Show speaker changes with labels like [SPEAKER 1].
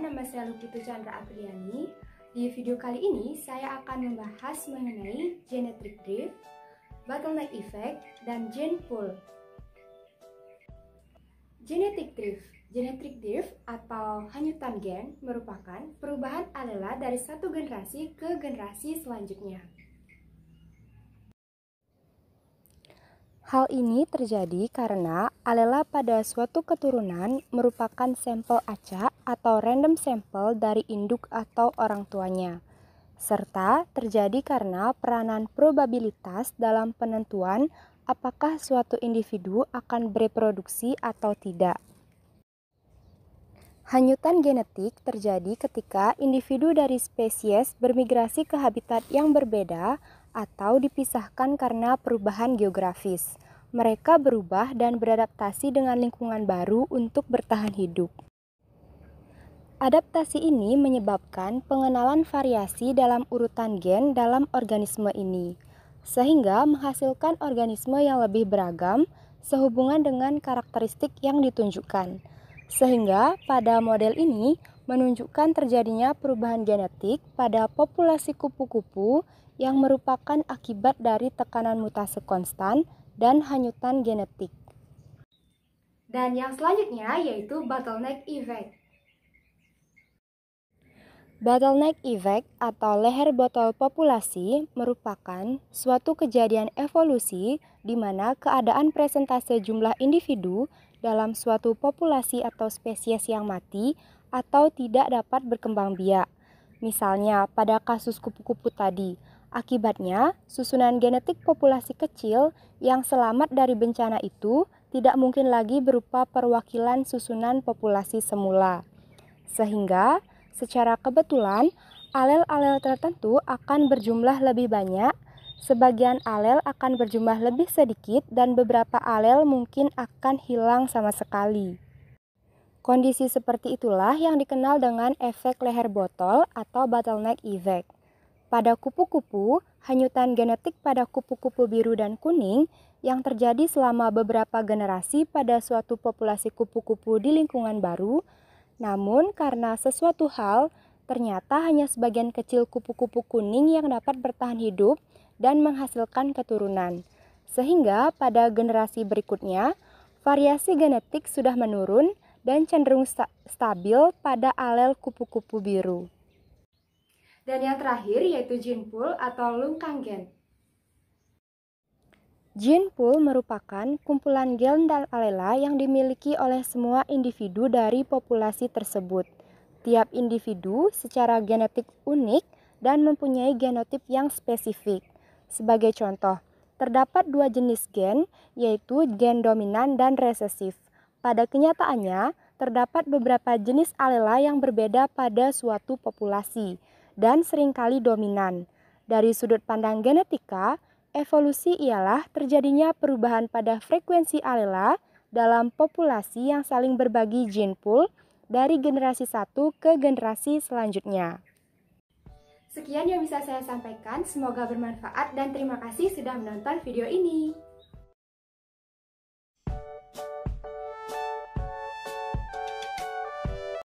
[SPEAKER 1] nama saya Lukitu Chandra Apriliani. Di video kali ini saya akan membahas mengenai genetic drift, bottleneck effect, dan gene pool. Genetic drift atau hanyutan gen merupakan perubahan alela dari satu generasi ke generasi selanjutnya.
[SPEAKER 2] Hal ini terjadi karena alela pada suatu keturunan merupakan sampel acak atau random sampel dari induk atau orang tuanya, serta terjadi karena peranan probabilitas dalam penentuan apakah suatu individu akan bereproduksi atau tidak. Hanyutan genetik terjadi ketika individu dari spesies bermigrasi ke habitat yang berbeda atau dipisahkan karena perubahan geografis. Mereka berubah dan beradaptasi dengan lingkungan baru untuk bertahan hidup. Adaptasi ini menyebabkan pengenalan variasi dalam urutan gen dalam organisme ini, sehingga menghasilkan organisme yang lebih beragam sehubungan dengan karakteristik yang ditunjukkan. Sehingga pada model ini menunjukkan terjadinya perubahan genetik pada populasi kupu-kupu yang merupakan akibat dari tekanan mutasi konstan dan hanyutan genetik.
[SPEAKER 1] Dan yang selanjutnya yaitu bottleneck effect.
[SPEAKER 2] Bottleneck effect atau leher botol populasi merupakan suatu kejadian evolusi di mana keadaan presentase jumlah individu dalam suatu populasi atau spesies yang mati atau tidak dapat berkembang biak. Misalnya pada kasus kupu-kupu tadi, akibatnya susunan genetik populasi kecil yang selamat dari bencana itu tidak mungkin lagi berupa perwakilan susunan populasi semula. Sehingga secara kebetulan alel-alel tertentu akan berjumlah lebih banyak, sebagian alel akan berjumlah lebih sedikit dan beberapa alel mungkin akan hilang sama sekali. Kondisi seperti itulah yang dikenal dengan efek leher botol atau bottleneck effect. Pada kupu-kupu, hanyutan genetik pada kupu-kupu biru dan kuning yang terjadi selama beberapa generasi pada suatu populasi kupu-kupu di lingkungan baru, namun karena sesuatu hal, ternyata hanya sebagian kecil kupu-kupu kuning yang dapat bertahan hidup dan menghasilkan keturunan. Sehingga pada generasi berikutnya, variasi genetik sudah menurun dan cenderung stabil pada alel kupu-kupu biru.
[SPEAKER 1] Dan yang terakhir yaitu gene pool atau lungkang gen.
[SPEAKER 2] Gene pool merupakan kumpulan gen dan alela yang dimiliki oleh semua individu dari populasi tersebut. Tiap individu secara genetik unik dan mempunyai genotip yang spesifik. Sebagai contoh, terdapat dua jenis gen, yaitu gen dominan dan resesif. Pada kenyataannya, terdapat beberapa jenis alela yang berbeda pada suatu populasi dan seringkali dominan. Dari sudut pandang genetika, evolusi ialah terjadinya perubahan pada frekuensi alela dalam populasi yang saling berbagi gene pool dari generasi satu ke generasi selanjutnya.
[SPEAKER 1] Sekian yang bisa saya sampaikan, semoga bermanfaat dan terima kasih sudah menonton video ini.